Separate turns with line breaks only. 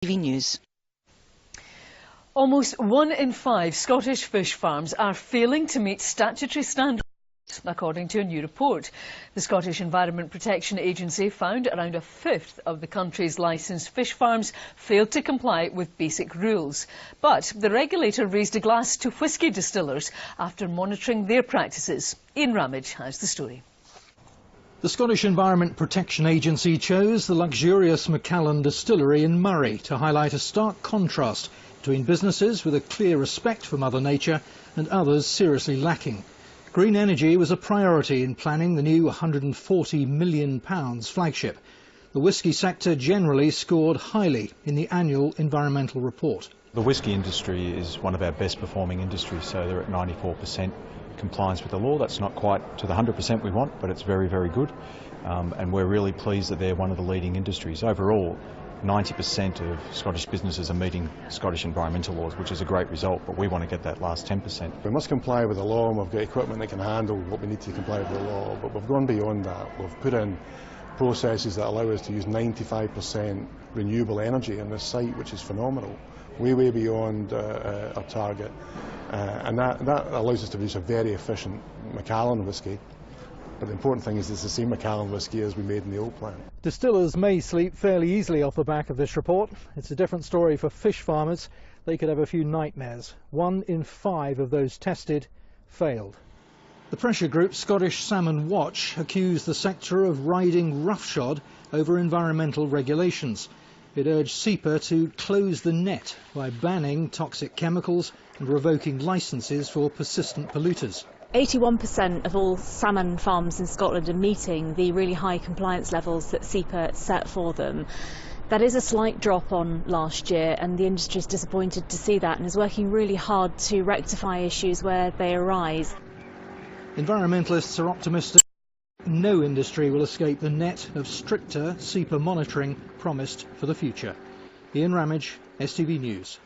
STV News.
Almost 1 in 5 Scottish fish farms are failing to meet statutory standards, according to a new report. The Scottish Environment Protection Agency found around a fifth of the country's licensed fish farms failed to comply with basic rules. But the regulator raised a glass to whisky distillers after monitoring their practices. Ian Ramage has the story.
The Scottish Environment Protection Agency chose the luxurious Macallan distillery in Murray to highlight a stark contrast between businesses with a clear respect for Mother Nature and others seriously lacking. Green energy was a priority in planning the new £140 million flagship. The whisky sector generally scored highly in the annual environmental report.
The whisky industry is one of our best performing industries, so they're at 94% compliance with the law. That's not quite to the 100% we want, but it's very, very good. And we're really pleased that they're one of the leading industries. Overall, 90% of Scottish businesses are meeting Scottish environmental laws, which is a great result, but we want to get that last 10%.
We must comply with the law, and we've got equipment that can handle what we need to comply with the law, but we've gone beyond that. We've put in processes that allow us to use 95% renewable energy in this site, which is phenomenal, way beyond our target, and that allows us to produce a very efficient Macallan whisky. But the important thing is it's the same Macallan whisky as we made in the old plant.
Distillers may sleep fairly easily off the back of this report. It's a different story for fish farmers. They could have a few nightmares. 1 in 5 of those tested failed. The pressure group Scottish Salmon Watch accused the sector of riding roughshod over environmental regulations. It urged SEPA to close the net by banning toxic chemicals and revoking licences for persistent polluters.
81% of all salmon farms in Scotland are meeting the really high compliance levels that SEPA set for them. That is a slight drop on last year, and the industry is disappointed to see that and is working really hard to rectify issues where they arise.
Environmentalists are optimistic no industry will escape the net of stricter SEPA monitoring promised for the future. Ian Ramage, STV News.